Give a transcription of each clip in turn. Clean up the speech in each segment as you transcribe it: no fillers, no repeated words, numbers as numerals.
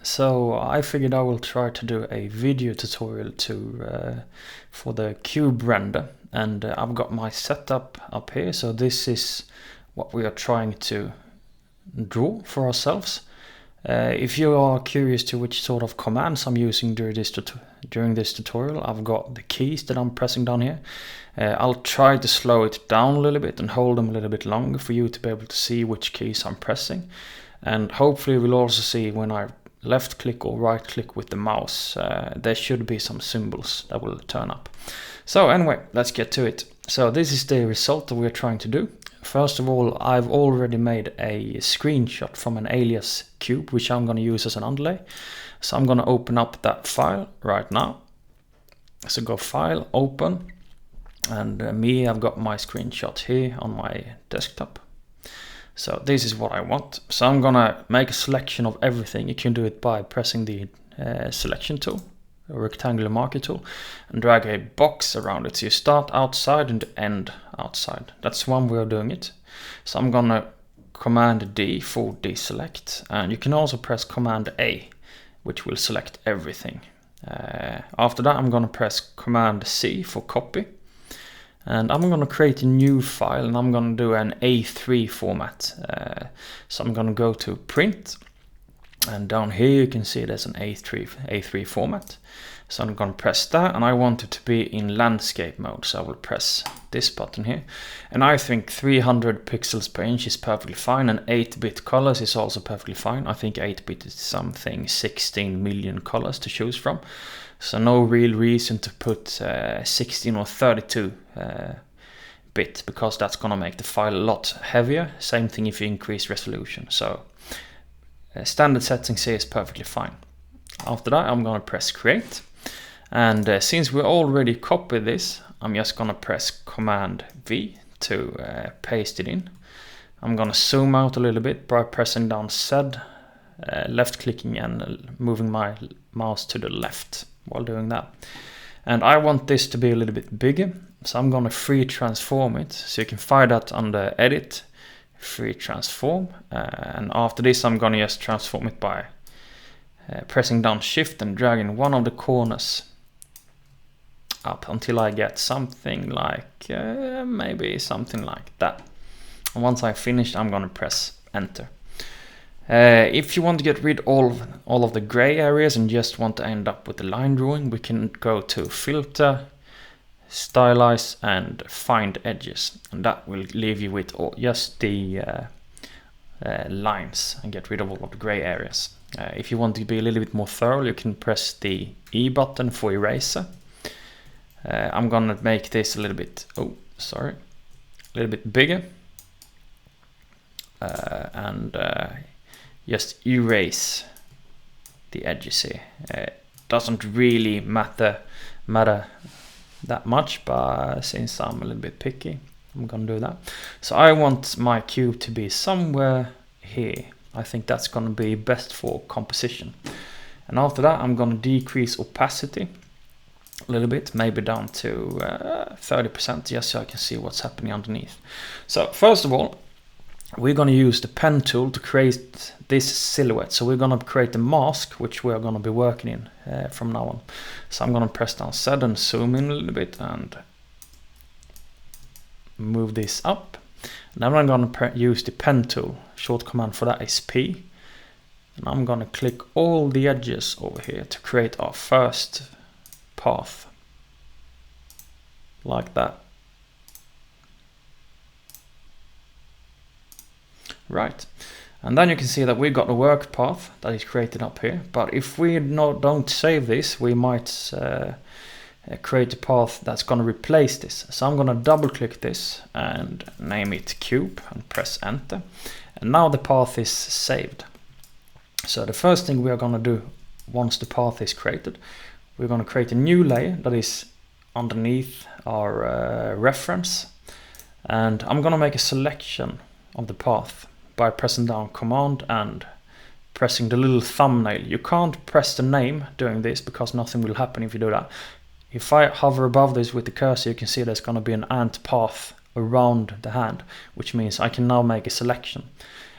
So I figured I will try to do a video tutorial for the cube render, and I've got my setup up here. So this is what we are trying to draw for ourselves. If you are curious to which sort of commands I'm using during this tutorial, I've got the keys that I'm pressing down here. I'll try to slow it down a little bit and hold them a little bit longer for you to be able to see which keys I'm pressing. And hopefully we'll also see when I left click or right click with the mouse, there should be some symbols that will turn up. So anyway, let's get to it. So this is the result that we're trying to do. First of all, I've already made a screenshot from an alias cube, which I'm going to use as an underlay. So I'm going to open up that file right now. So go File, Open, and I've got my screenshot here on my desktop. So this is what I want. So I'm going to make a selection of everything. You can do it by pressing the selection tool, a rectangular marker tool, and drag a box around it. So you start outside and end outside. That's one way of doing it. So I'm gonna Command D for deselect, and you can also press Command A, which will select everything. After that, I'm gonna press Command C for copy, and I'm gonna create a new file, and I'm gonna do an A3 format. So I'm gonna go to Print. And down here you can see there's an A3 format. So I'm going to press that, and I want it to be in landscape mode. So I will press this button here. And I think 300 pixels per inch is perfectly fine, and 8-bit colors is also perfectly fine. I think 8-bit is something 16 million colors to choose from. So no real reason to put 16 or 32 bit, because that's going to make the file a lot heavier. Same thing if you increase resolution. So standard settings here is perfectly fine. After that, I'm going to press Create. And since we already copied this, I'm just going to press Command V to paste it in. I'm going to zoom out a little bit by pressing down Z, left clicking and moving my mouse to the left while doing that. And I want this to be a little bit bigger, so I'm going to free transform it. So you can find that under Edit, Free Transform, and after this I'm going to just transform it by pressing down Shift and dragging one of the corners up until I get something like maybe something like that. And once I finished, I'm going to press Enter. If you want to get rid of all of the gray areas and just want to end up with the line drawing, we can go to Filter, Stylize, and Find Edges, and that will leave you with just the lines and get rid of all of the gray areas. If you want to be a little bit more thorough, you can press the E button for eraser. I'm gonna make this a little bit bigger, and just erase the edges here. Doesn't really matter that much, but since I'm a little bit picky, I'm gonna do that. So I want my cube to be somewhere here. I think that's gonna be best for composition. And after that, I'm gonna decrease opacity a little bit, maybe down to 30%, just so I can see what's happening underneath. So first of all, we're going to use the pen tool to create this silhouette. So we're going to create a mask, which we're going to be working in from now on. So I'm going to press down Z and zoom in a little bit and move this up. And then I'm going to use the pen tool. Short command for that is P. And I'm going to click all the edges over here to create our first path, like that. Right, and then you can see that we got the work path that is created up here. But if we don't save this, we might create a path that's going to replace this. So I'm going to double click this and name it cube and press enter. And now the path is saved. So the first thing we are going to do once the path is created, we're going to create a new layer that is underneath our reference. And I'm going to make a selection of the path by pressing down Command and pressing the little thumbnail. You can't press the name doing this because nothing will happen if you do that. If I hover above this with the cursor, you can see there's going to be an ant path around the hand, which means I can now make a selection.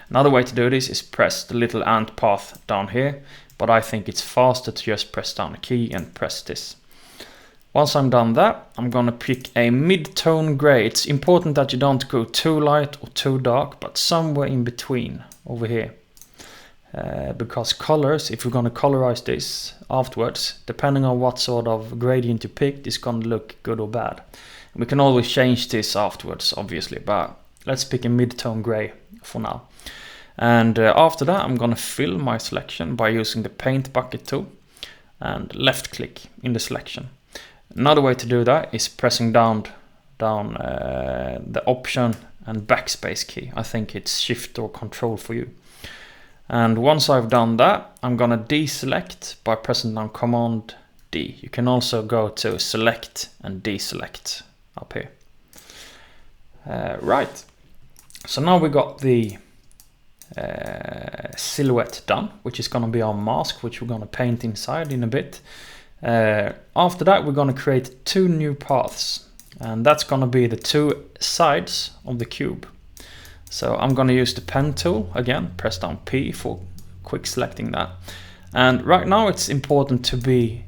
Another way to do this is press the little ant path down here, but I think it's faster to just press down a key and press this. Once I'm done that, I'm gonna pick a mid-tone gray. It's important that you don't go too light or too dark, but somewhere in between over here. Because colors, if we're gonna colorize this afterwards, depending on what sort of gradient you picked, it's gonna look good or bad. We can always change this afterwards, obviously, but let's pick a mid-tone gray for now. And after that, I'm gonna fill my selection by using the paint bucket tool and left click in the selection. Another way to do that is pressing down the option and backspace key. I think it's shift or control for you. And once I've done that, I'm gonna deselect by pressing down Command D. You can also go to select and deselect up here. Right, so now we got the silhouette done, which is gonna be our mask, which we're gonna paint inside in a bit. After that, we're gonna create 2 new paths, and that's gonna be the 2 sides of the cube. So I'm gonna use the pen tool again, press down P for quick selecting that. And right now it's important to be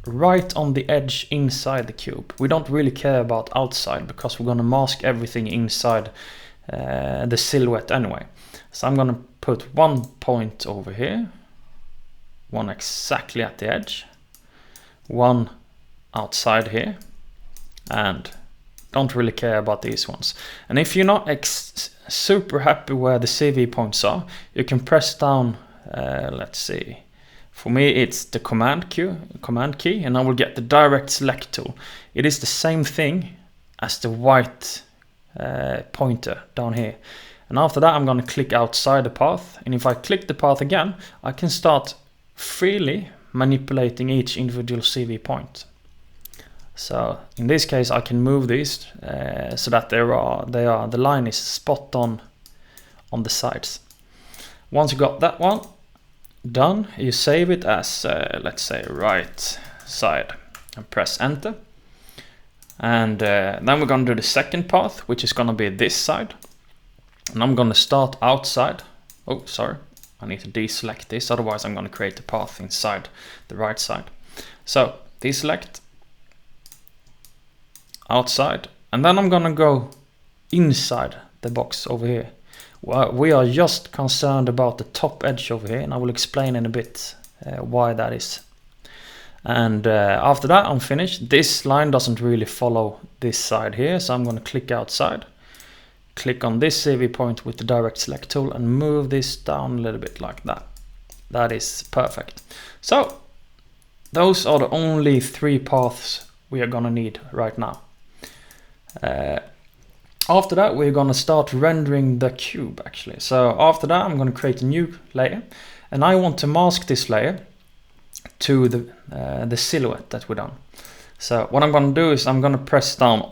right on the edge inside the cube. We don't really care about outside because we're gonna mask everything inside the silhouette anyway. So I'm gonna put 1 point over here, 1 exactly at the edge, 1 outside here, and don't really care about these ones. And if you're not super happy where the CV points are, you can press down, let's see, for me it's the command key, and I will get the direct select tool. It is the same thing as the white pointer down here. And after that, I'm going to click outside the path, and if I click the path again, I can start freely manipulating each individual CV point. So in this case, I can move these so that the line is spot on the sides. Once you got that one done, you save it as let's say right side and press enter. And then we're going to do the second path, which is going to be this side. And I'm going to start outside. Oh, sorry. I need to deselect this, otherwise I'm going to create a path inside the right side. So deselect, outside, and then I'm going to go inside the box over here. Well, we are just concerned about the top edge over here, and I will explain in a bit why that is. And after that, I'm finished. This line doesn't really follow this side here, so I'm going to click outside. Click on this CV point with the direct select tool and move this down a little bit like that. That is perfect. So those are the only 3 paths we are gonna need right now. After that, we're gonna start rendering the cube actually. So after that, I'm gonna create a new layer, and I want to mask this layer to the silhouette that we've done. So what I'm gonna do is I'm gonna press down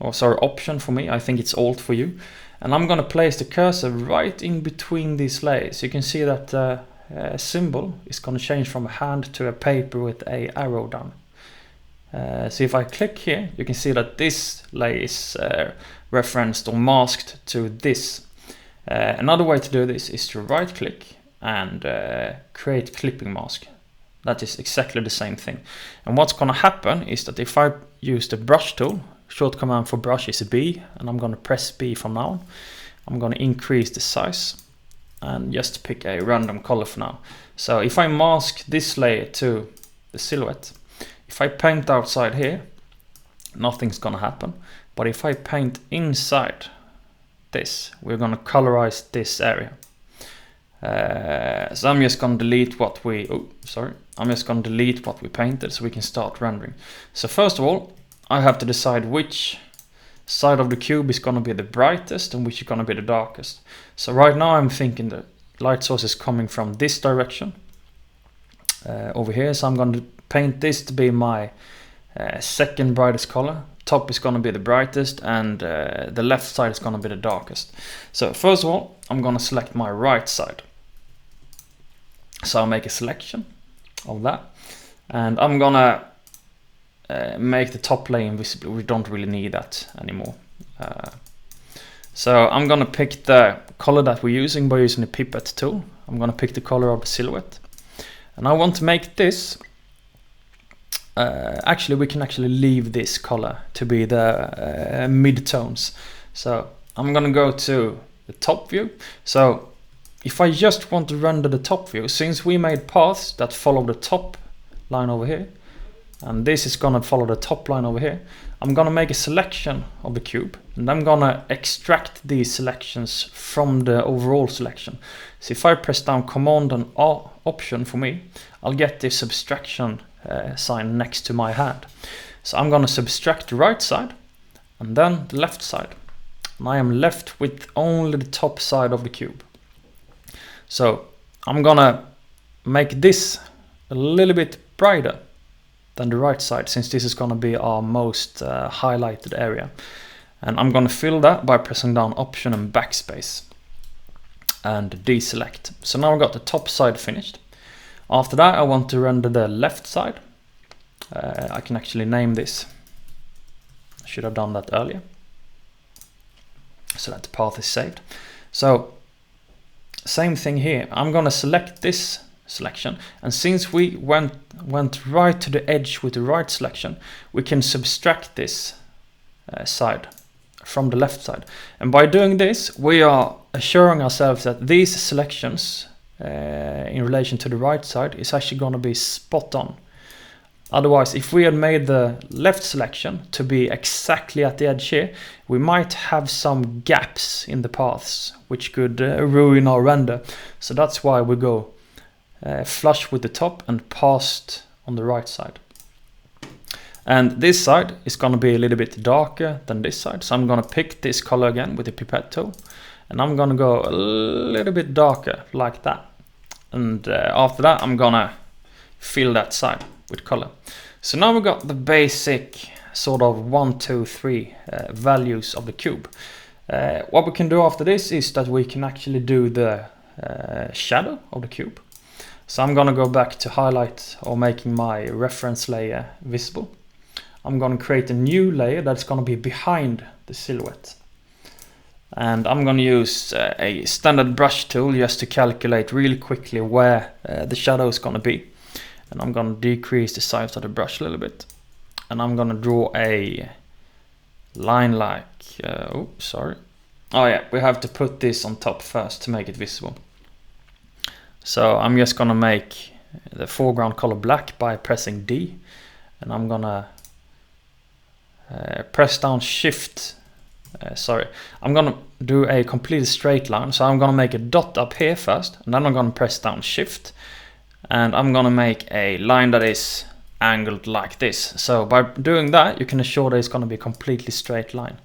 Option for me. I think it's Alt for you. And I'm gonna place the cursor right in between these layers. You can see that the symbol is gonna change from a hand to a paper with a arrow down. So if I click here, you can see that this layer is referenced or masked to this. Another way to do this is to right click and create clipping mask. That is exactly the same thing. And what's gonna happen is that if I use the brush tool, short command for brush is B, and I'm gonna press B from now on. I'm gonna increase the size and just pick a random color for now. So if I mask this layer to the silhouette, if I paint outside here, nothing's gonna happen. But if I paint inside this, we're gonna colorize this area. So I'm just gonna delete what we painted so we can start rendering. So first of all, I have to decide which side of the cube is gonna be the brightest and which is gonna be the darkest. So right now I'm thinking the light source is coming from this direction over here. So I'm gonna paint this to be my second brightest color. Top is gonna be the brightest, and the left side is gonna be the darkest. So first of all, I'm gonna select my right side. So I'll make a selection of that, and I'm gonna make the top layer invisible. We don't really need that anymore. So I'm gonna pick the color that we're using by using the pipette tool. I'm gonna pick the color of the silhouette. And I want to make this, actually we can actually leave this color to be the mid-tones. So I'm gonna go to the top view. So if I just want to render the top view, since we made paths that follow the top line over here, and this is gonna follow the top line over here, I'm gonna make a selection of the cube, and I'm gonna extract these selections from the overall selection. So if I press down Command and Option for me, I'll get this subtraction sign next to my hand. So I'm gonna subtract the right side and then the left side, and I am left with only the top side of the cube. So I'm gonna make this a little bit brighter than the right side, since this is gonna be our most highlighted area. And I'm gonna fill that by pressing down Option and Backspace and deselect. So now I've got the top side finished. After that I want to render the left side. I can actually name this. I should have done that earlier, so that the path is saved. So same thing here, I'm gonna select this selection, and since we went right to the edge with the right selection, we can subtract this side from the left side. And by doing this, we are assuring ourselves that these selections in relation to the right side is actually going to be spot on. Otherwise, if we had made the left selection to be exactly at the edge here, we might have some gaps in the paths which could ruin our render. So that's why we go flush with the top and passed on the right side. And this side is going to be a little bit darker than this side, so I'm going to pick this color again with the pipette tool, and I'm going to go a little bit darker like that. And after that I'm going to fill that side with color. So now we got the basic sort of 1, 2, 3 values of the cube. What we can do after this is that we can actually do the shadow of the cube. So I'm gonna go back to highlight, or making my reference layer visible. I'm gonna create a new layer that's gonna be behind the silhouette. And I'm gonna use a standard brush tool just to calculate really quickly where the shadow is gonna be. And I'm gonna decrease the size of the brush a little bit. And I'm gonna draw a line like, oh yeah, we have to put this on top first to make it visible. So I'm just gonna make the foreground color black by pressing D, and I'm gonna press down Shift. I'm gonna do a completely straight line, so I'm gonna make a dot up here first, and then I'm gonna press down Shift, and I'm gonna make a line that is angled like this. So by doing that, you can assure that it's gonna be a completely straight line.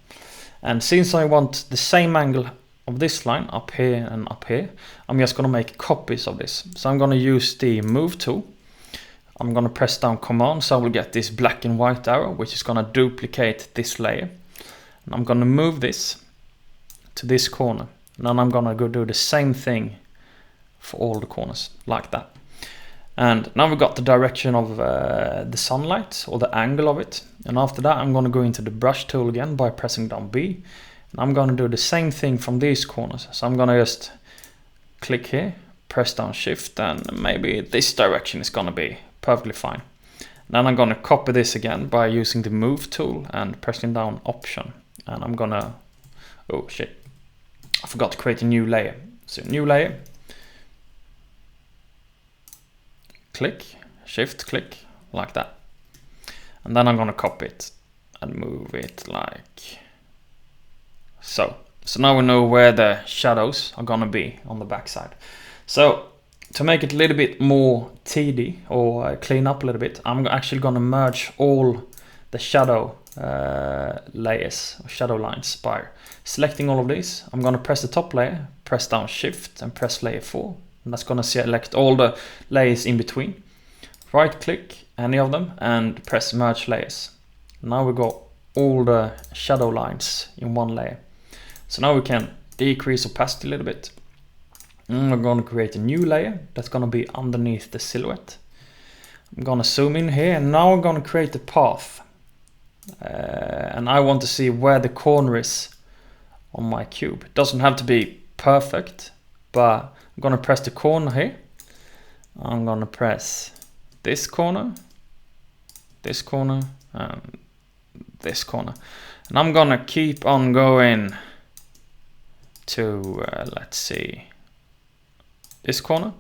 And since I want the same angle of this line up here and up here, I'm just gonna make copies of this. So I'm gonna use the move tool. I'm gonna press down Command, so I will get this black and white arrow, which is gonna duplicate this layer. And I'm gonna move this to this corner, and then I'm gonna go do the same thing for all the corners like that. And now we've got the direction of the sunlight, or the angle of it. And after that I'm gonna go into the brush tool again by pressing down B. And I'm gonna do the same thing from these corners. So I'm gonna just click here, press down Shift, and maybe this direction is gonna be perfectly fine. Then I'm gonna copy this again by using the move tool and pressing down Option. And I'm gonna, oh shit, I forgot to create a new layer. So new layer, click, Shift, click, like that. And then I'm gonna copy it and move it like so. So now we know where the shadows are gonna be on the backside. So to make it a little bit more tidy, or clean up a little bit, I'm actually gonna merge all the shadow layers, or shadow lines, by selecting all of these. I'm gonna press the top layer, press down Shift, and press layer 4. And that's gonna select all the layers in between. Right click any of them and press merge layers. Now we got all the shadow lines in one layer. So now we can decrease opacity a little bit. And we're going to create a new layer that's going to be underneath the silhouette. I'm going to zoom in here, and now I'm going to create a path. And I want to see where the corner is on my cube. It doesn't have to be perfect, but I'm going to press the corner here. I'm gonna press this corner, and this corner. And I'm gonna keep on going to, let's see, this corner.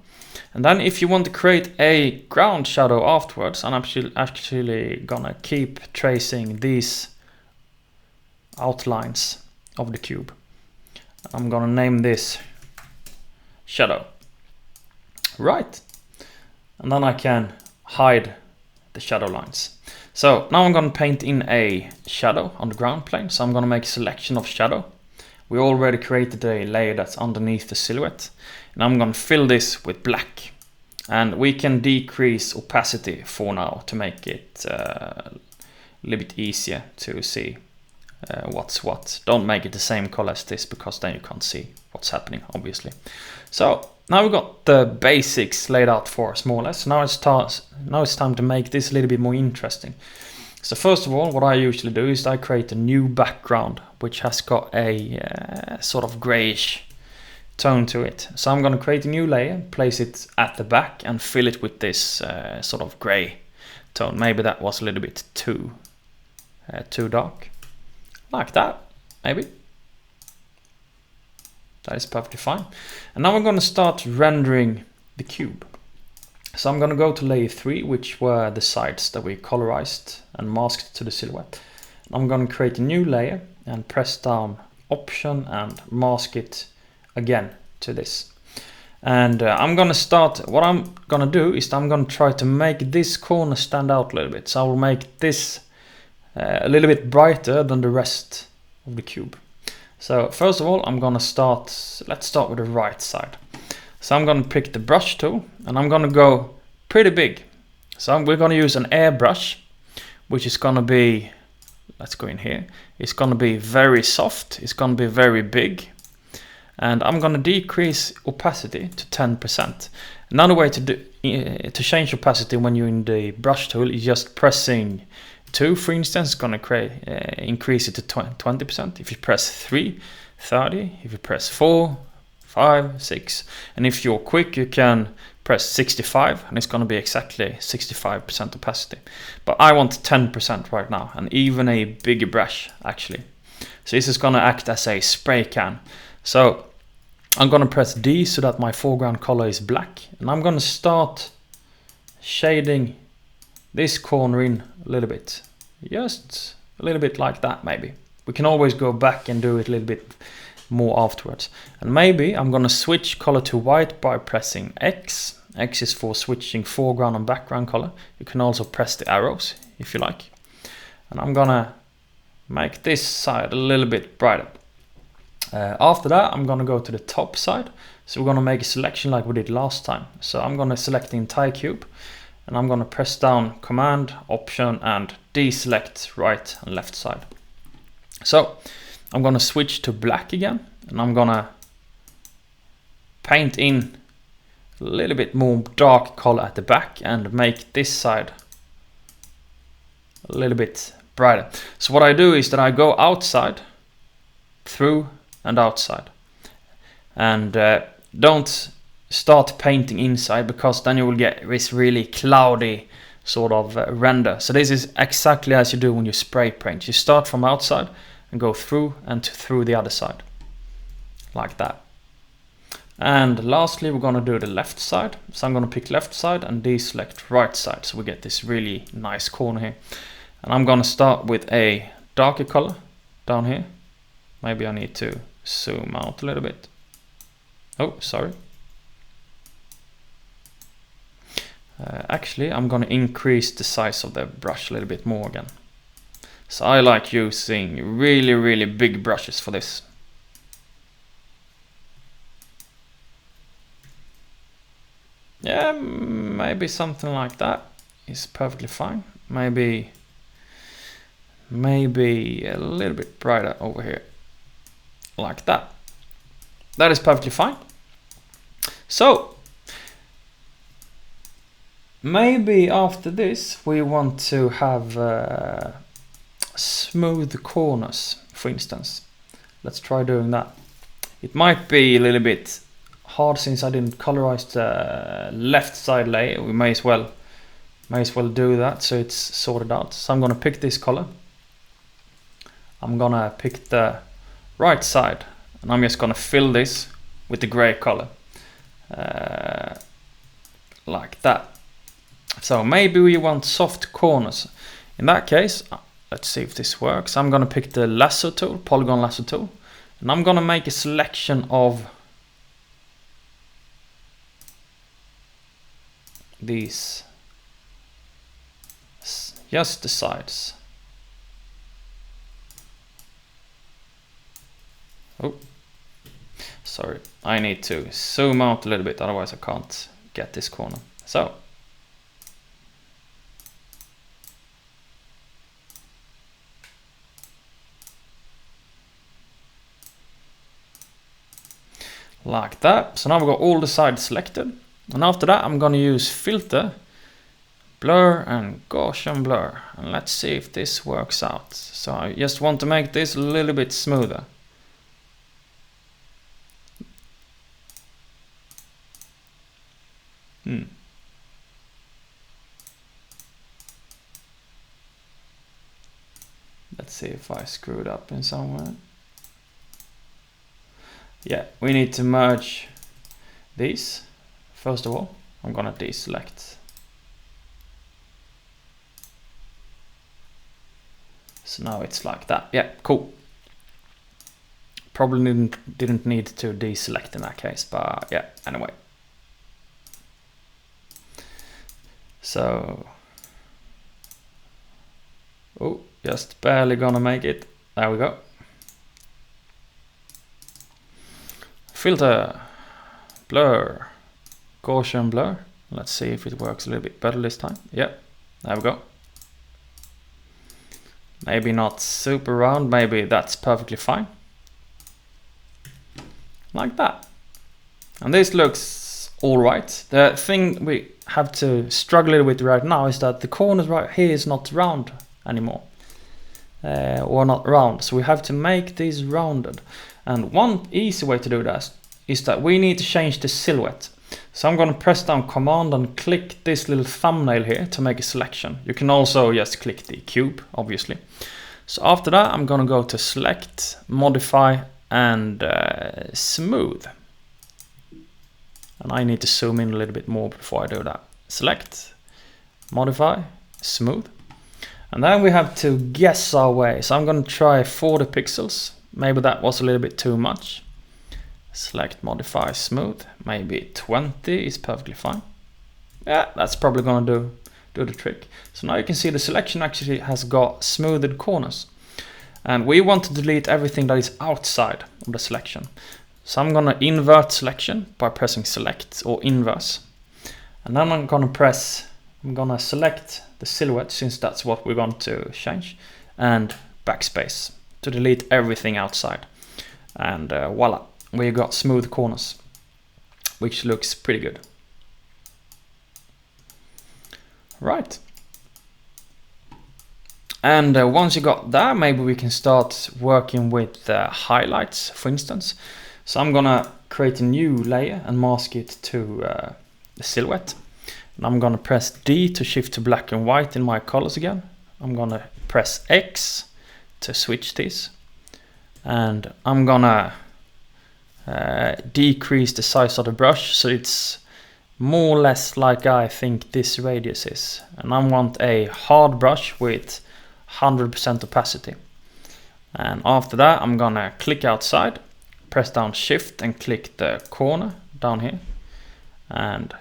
And then if you want to create a ground shadow afterwards, I'm actually gonna keep tracing these outlines of the cube. I'm gonna name this shadow. Right. And then I can hide the shadow lines. So now I'm gonna paint in a shadow on the ground plane. So I'm gonna make a selection of shadow. We already created a layer that's underneath the silhouette. And I'm gonna fill this with black. And we can decrease opacity for now to make it a little bit easier to see what's what. Don't make it the same color as this, because then you can't see what's happening, obviously. So now we've got the basics laid out for us, more or less. Now it's time to make this a little bit more interesting. So first of all, what I usually do is I create a new background, which has got a sort of grayish tone to it. So I'm going to create a new layer, place it at the back, and fill it with this sort of gray tone. Maybe that was a little bit too dark. Like that, maybe. That is perfectly fine. And now we're going to start rendering the cube. So I'm going to go to layer 3, which were the sides that we colorized and masked to the silhouette. I'm going to create a new layer and press down Option and mask it again to this. And I'm going to start, what I'm going to do is I'm going to try to make this corner stand out a little bit. So I will make this a little bit brighter than the rest of the cube. So first of all, I'm going to let's start with the right side. So I'm going to pick the brush tool and I'm going to go pretty big. So we're going to use an airbrush, which is going to be, let's go in here. It's going to be very soft. It's going to be very big. And I'm going to decrease opacity to 10%. Another way to change opacity when you're in the brush tool is just pressing 2, for instance, is going to increase it to 20%. If you press 3, 30. If you press 4, 5, 6. And if you're quick, you can press 65, and it's going to be exactly 65% opacity. But I want 10% right now, and even a bigger brush, actually. So this is going to act as a spray can. So I'm going to press D so that my foreground color is black. And I'm going to start shading this corner in a little bit. Just a little bit like that, maybe. We can always go back and do it a little bit more afterwards. And maybe I'm going to switch color to white by pressing X. X is for switching foreground and background color. You can also press the arrows if you like. And I'm going to make this side a little bit brighter. After that, I'm going to go to the top side. So we're going to make a selection like we did last time. So I'm going to select the entire cube. And I'm going to press down Command, Option, and deselect right and left side. So I'm going to switch to black again. And I'm going to paint in a little bit more dark color at the back and make this side a little bit brighter. So what I do is that I go outside, through, and outside. And don't start painting inside, because then you will get this really cloudy sort of render. So this is exactly as you do when you spray paint. You start from outside and go through and through the other side, like that. And lastly, we're going to do the left side. So I'm going to pick left side and deselect right side, so we get this really nice corner here. And I'm going to start with a darker color down here. Maybe I need to zoom out a little bit. Oh, sorry. Actually, I'm going to increase the size of the brush a little bit more again. So I like using really, really big brushes for this. Yeah, maybe something like that is perfectly fine. Maybe a little bit brighter over here, like that. That is perfectly fine. So maybe after this we want to have smooth corners, for instance. Let's try doing that. It might be a little bit hard since I didn't colorize the left side layer. We may as well do that so it's sorted out. So I'm gonna pick this color. I'm gonna pick the right side and I'm just gonna fill this with the gray color. Like that. So maybe we want soft corners. In that case, let's see if this works. I'm gonna pick the lasso tool, polygon lasso tool, and I'm gonna make a selection of these, just the sides. Oh, sorry, I need to zoom out a little bit, otherwise I can't get this corner. So, like that. So now we've got all the sides selected. And after that, I'm going to use filter, blur and Gaussian blur. And let's see if this works out. So I just want to make this a little bit smoother. Let's see if I screwed up in somewhere. Yeah, we need to merge these. First of all, I'm gonna deselect. So now it's like that. Yeah, cool. Probably didn't need to deselect in that case, but yeah, anyway. So, oh, just barely gonna make it. There we go. Filter, blur, Gaussian blur. Let's see if it works a little bit better this time. Yeah, there we go. Maybe not super round, maybe that's perfectly fine. Like that. And this looks all right. The thing we have to struggle with right now is that the corners right here is not round anymore. Or not round, so we have to make these rounded. And one easy way to do that is that we need to change the silhouette. So I'm going to press down Command and click this little thumbnail here to make a selection. You can also just click the cube, obviously. So after that, I'm going to go to Select, Modify, and Smooth. And I need to zoom in a little bit more before I do that. Select, Modify, Smooth. And then we have to guess our way. So I'm going to try 40 pixels. Maybe that was a little bit too much. Select, Modify, Smooth. Maybe 20 is perfectly fine. Yeah, that's probably going to do the trick. So now you can see the selection actually has got smoothed corners. And we want to delete everything that is outside of the selection. So I'm going to invert selection by pressing Select or Inverse. And then I'm going to select the silhouette, since that's what we're going to change, and backspace to delete everything outside. And voila, we got smooth corners, which looks pretty good. Right. And once you got that, maybe we can start working with highlights, for instance. So I'm gonna create a new layer and mask it to the silhouette. And I'm gonna press D to shift to black and white in my colors again. I'm gonna press X to switch this. And I'm gonna decrease the size of the brush so it's more or less like I think this radius is. And I want a hard brush with 100% opacity. And after that, I'm gonna click outside, press down Shift and click the corner down here and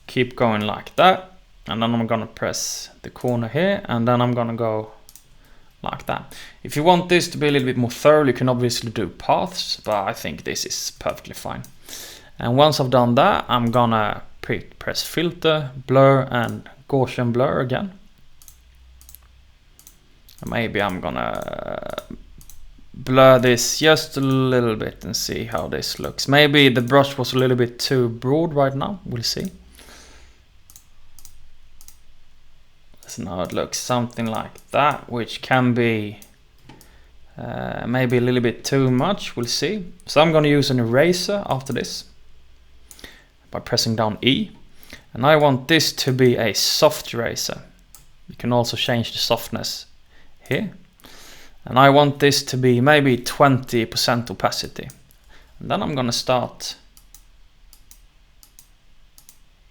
keep going like that. And then I'm gonna press the corner here and then I'm gonna go like that. If you want this to be a little bit more thorough, you can obviously do paths, but I think this is perfectly fine. And once I've done that, I'm gonna press Filter, Blur and Gaussian blur again. Maybe I'm gonna blur this just a little bit and see how this looks. Maybe the brush was a little bit too broad right now. We'll see. So now it looks something like that, which can be maybe a little bit too much. We'll see. So I'm going to use an eraser after this. by pressing down E. And I want this to be a soft eraser. You can also change the softness here. And I want this to be maybe 20% opacity. And then I'm gonna start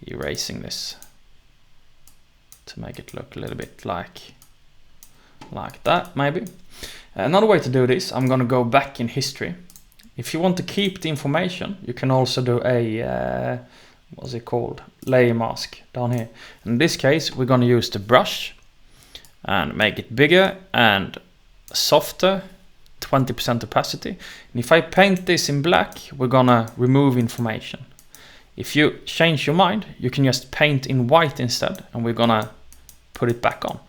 erasing this to make it look a little bit like that maybe. Another way to do this, I'm gonna go back in history. If you want to keep the information, you can also do a what's it called, layer mask down here. In this case, we're gonna use the brush and make it bigger and softer, 20% opacity. And if I paint this in black, we're gonna remove information. If you change your mind, you can just paint in white instead, and we're gonna put it back on.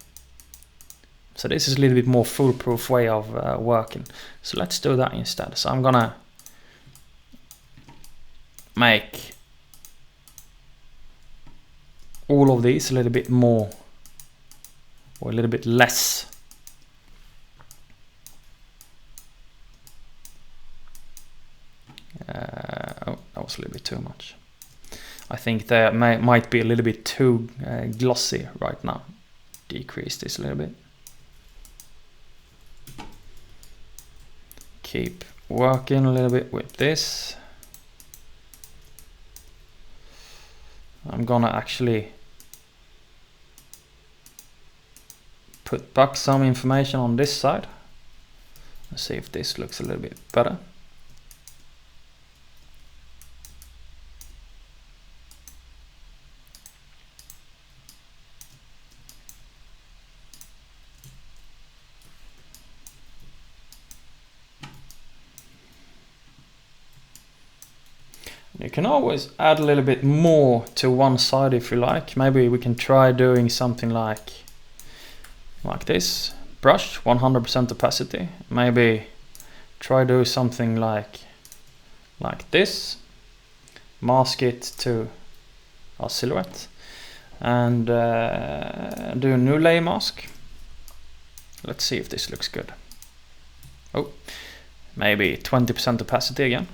So this is a little bit more foolproof way of working. So let's do that instead. So I'm gonna make all of these a little bit more, or a little bit less. Oh, that was a little bit too much. I think they might be a little bit too glossy right now. Decrease this a little bit. Keep working a little bit with this. I'm gonna actually put back some information on this side. Let's see if this looks a little bit better. You can always add a little bit more to one side if you like. Maybe we can try doing something like this. Brush, 100% opacity. Maybe try do something like this. Mask it to our silhouette. And do a new layer mask. Let's see if this looks good. Oh, maybe 20% opacity again.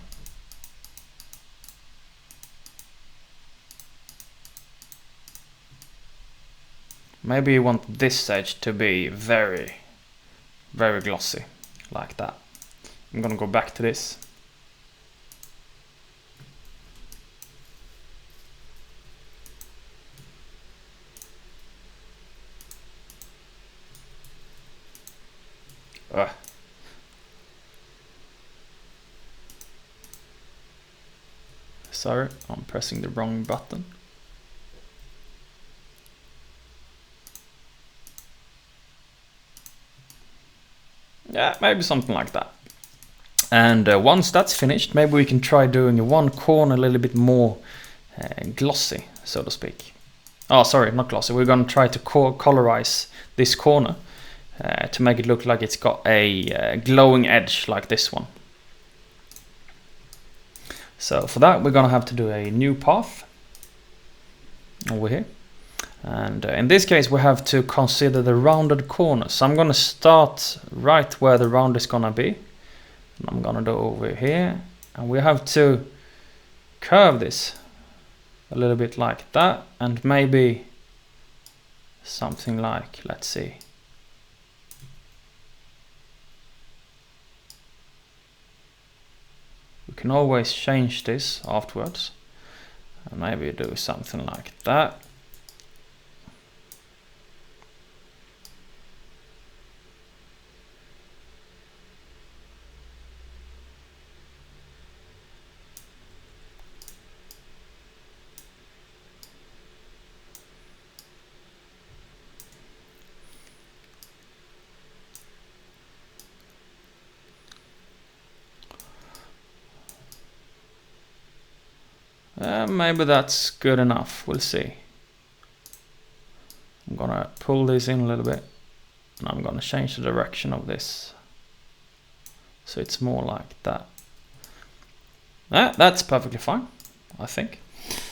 Maybe you want this edge to be very, very glossy, like that. I'm gonna go back to this. Sorry, I'm pressing the wrong button. Yeah, maybe something like that. And once that's finished, maybe we can try doing one corner a little bit more glossy, so to speak. Oh, sorry, not glossy. We're going to try to colorize this corner to make it look like it's got a glowing edge like this one. So for that, we're going to have to do a new path over here. And in this case, we have to consider the rounded corners. So I'm going to start right where the round is going to be. And I'm going to do over here. And we have to curve this a little bit like that. And maybe something like, let's see. We can always change this afterwards. And maybe do something like that. Maybe that's good enough, we'll see. I'm gonna pull this in a little bit and I'm gonna change the direction of this so it's more like that. That's perfectly fine, I think.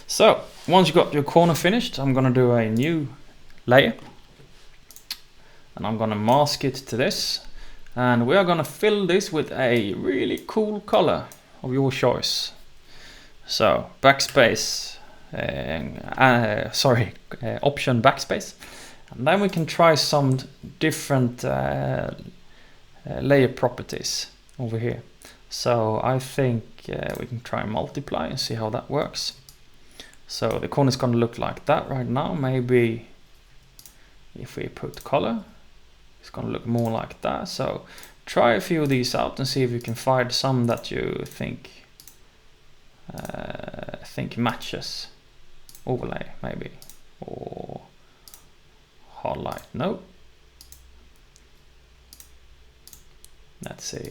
So once you got your corner finished, I'm gonna do a new layer and I'm gonna mask it to this, and we are gonna fill this with a really cool color of your choice. So backspace, option backspace, and then we can try some different layer properties over here. So I think we can try multiply and see how that works. So the corner is going to look like that right now. Maybe if we put color, it's going to look more like that. So try a few of these out and see if you can find some that you think matches. Overlay maybe, or hard light. No. Let's see.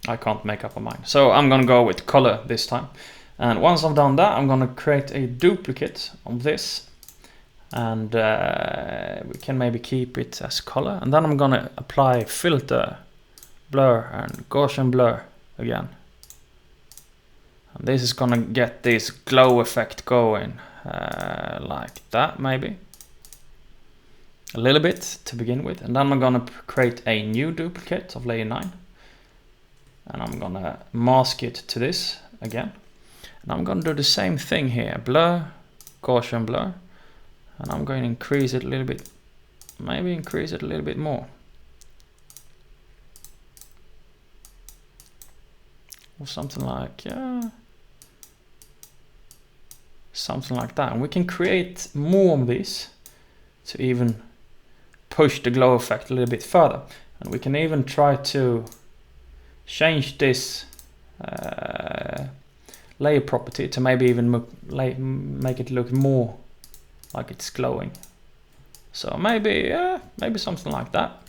I can't make up a mind. So I'm gonna go with color this time. And once I've done that, I'm gonna create a duplicate of this. And we can maybe keep it as color. And then I'm gonna apply filter, blur, and Gaussian blur again. And this is gonna get this glow effect going, like that maybe. A little bit to begin with. And then I'm gonna create a new duplicate of layer 9. And I'm gonna mask it to this again. And I'm gonna do the same thing here. Blur, Gaussian blur. And I'm going to increase it a little bit. Maybe increase it a little bit more. Or something like, yeah. Something like that. And we can create more of these to even push the glow effect a little bit further. And we can even try to change this layer property to maybe even make it look more like it's glowing. So maybe something like that.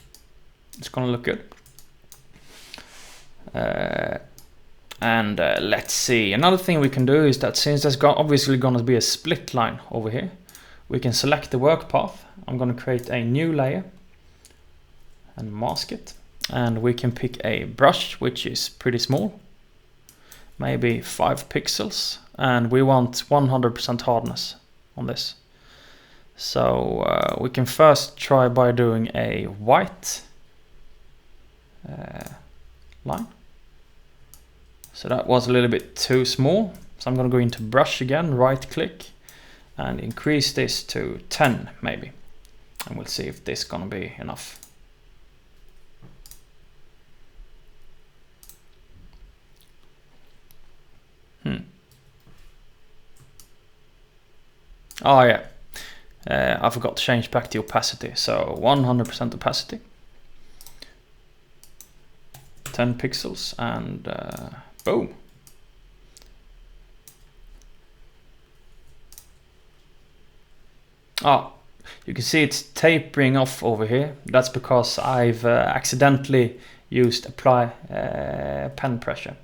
It's gonna look good. Let's see. Another thing we can do is that since there's obviously gonna be a split line over here, we can select the work path. I'm gonna create a new layer and mask it. And we can pick a brush which is pretty small, maybe 5 pixels, and we want 100% hardness on this. So we can first try by doing a white line. So that was a little bit too small. So I'm going to go into brush again, right click, and increase this to 10 maybe. And we'll see if this is going to be enough. Oh yeah. I forgot to change back the opacity, so 100% opacity, 10 pixels, and boom. Oh, you can see it's tapering off over here. That's because I've accidentally used apply pen pressure.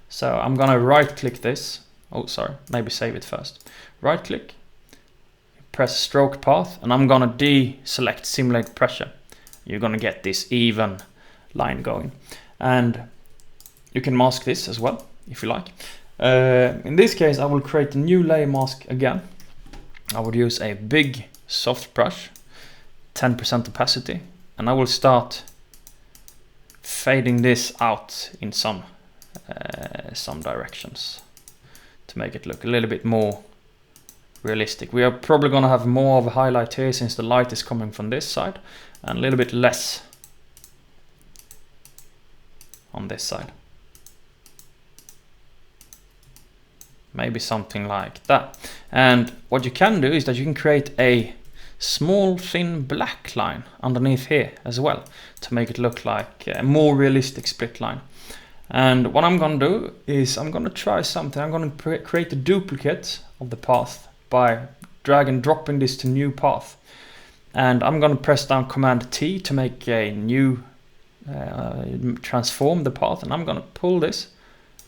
So I'm gonna right click this. Oh, sorry, maybe save it first. Right click. Press stroke path, and I'm gonna deselect simulate pressure. You're gonna get this even line going, and you can mask this as well if you like. In this case, I will create a new layer mask again. I would use a big soft brush, 10% opacity, and I will start fading this out in some directions to make it look a little bit more realistic. We are probably going to have more of a highlight here since the light is coming from this side, and a little bit less on this side. Maybe something like that. And what you can do is that you can create a small thin black line underneath here as well to make it look like a more realistic split line. And what I'm going to do is I'm going to try something. I'm going to create a duplicate of the path by drag and dropping this to new path, and I'm going to press down Command T to make a new transform the path, and I'm going to pull this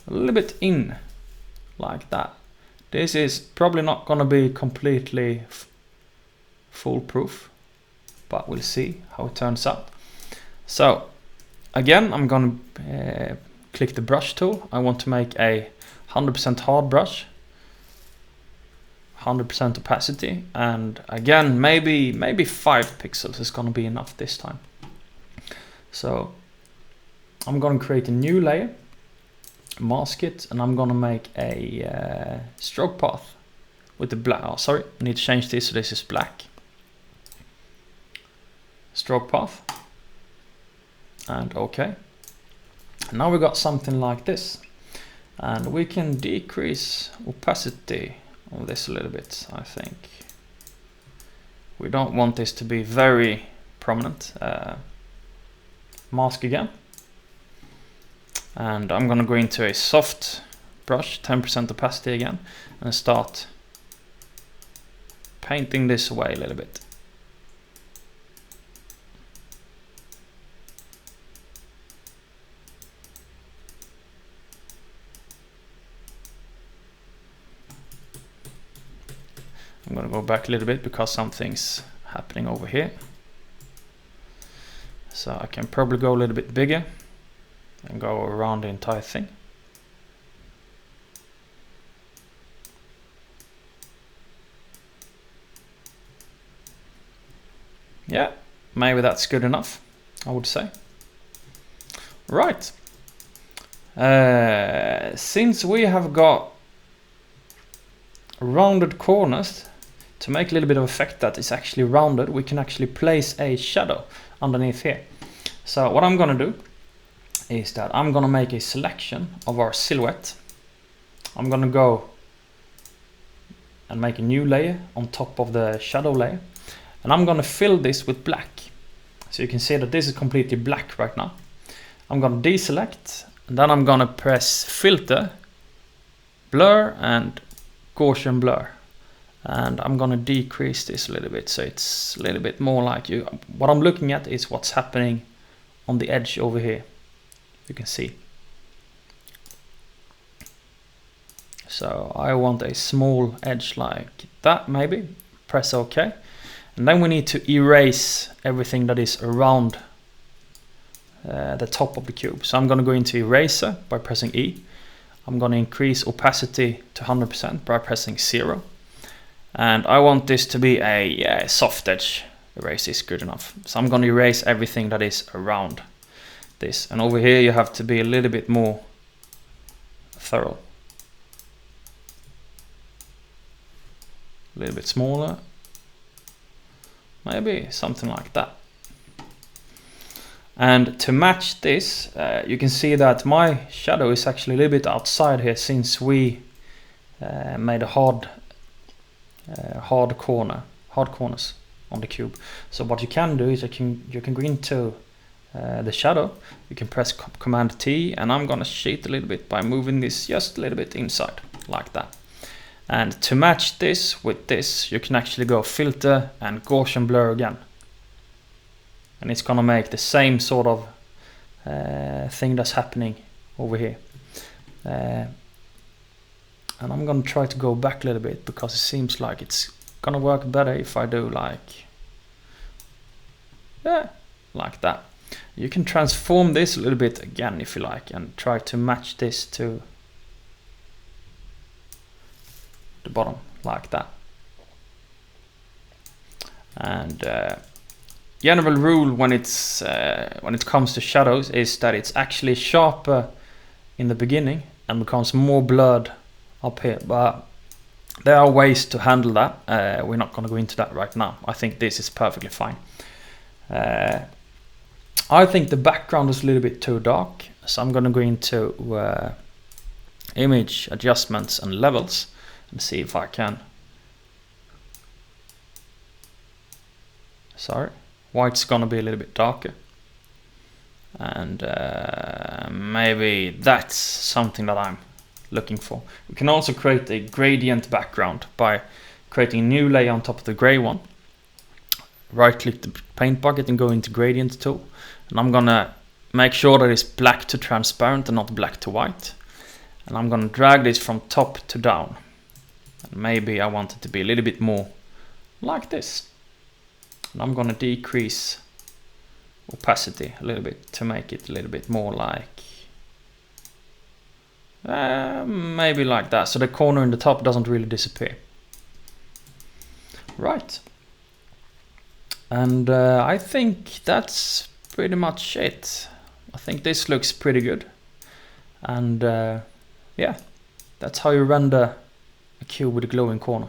a little bit in like that. This is probably not going to be completely foolproof, but we'll see how it turns out. So again, I'm going to click the brush tool. I want to make a 100% hard brush. 100% opacity, and again maybe 5 pixels is gonna be enough this time. So I'm gonna create a new layer, mask it, and I'm gonna make a stroke path with the black. Oh, sorry, I need to change this so this is black. Stroke path, and okay. Now we got something like this, and we can decrease opacity on this a little bit. I think we don't want this to be very prominent. Mask again, and I'm gonna go into a soft brush, 10% opacity again, and start painting this away a little bit. I'm gonna go back a little bit because something's happening over here. So I can probably go a little bit bigger and go around the entire thing. Yeah, maybe that's good enough, I would say. Right. Since we have got rounded corners, to make a little bit of effect that is actually rounded, we can actually place a shadow underneath here. So what I'm gonna do is that I'm gonna make a selection of our silhouette. I'm gonna go and make a new layer on top of the shadow layer, and I'm gonna fill this with black. So you can see that this is completely black right now. I'm gonna deselect, and then I'm gonna press filter, blur, and Gaussian blur. And I'm gonna decrease this a little bit so it's a little bit more like you. What I'm looking at is what's happening on the edge over here. You can see. So I want a small edge like that, maybe. Press OK. And then we need to erase everything that is around the top of the cube. So I'm gonna go into eraser by pressing E. I'm gonna increase opacity to 100% by pressing 0. And I want this to be a soft edge. Erase is good enough. So I'm going to erase everything that is around this. And over here you have to be a little bit more thorough. A little bit smaller. Maybe something like that. And to match this, you can see that my shadow is actually a little bit outside here, since we made a hard corners on the cube. So what you can do is you can go into the shadow. You can press Command T, and I'm gonna cheat a little bit by moving this just a little bit inside like that. And to match this with this, you can actually go filter and Gaussian blur again, and it's gonna make the same sort of thing that's happening over here. And I'm gonna try to go back a little bit because it seems like it's gonna work better if I do like that. You can transform this a little bit again if you like, and try to match this to the bottom like that. And general rule when it comes to shadows is that it's actually sharper in the beginning and becomes more blurred up here, but there are ways to handle that. We're not going to go into that right now. I think this is perfectly fine. I think the background is a little bit too dark, so I'm going to go into image adjustments and levels and see if I can. Sorry, white's going to be a little bit darker, and maybe that's something that I'm looking for. We can also create a gradient background by creating a new layer on top of the gray one. Right click the paint bucket and go into gradient tool, and I'm gonna make sure that it's black to transparent and not black to white, and I'm gonna drag this from top to down, and maybe I want it to be a little bit more like this, and I'm gonna decrease opacity a little bit to make it a little bit more like maybe like that, so the corner in the top doesn't really disappear. Right. And I think that's pretty much it. I think this looks pretty good. And yeah, that's how you render a cube with a glowing corner.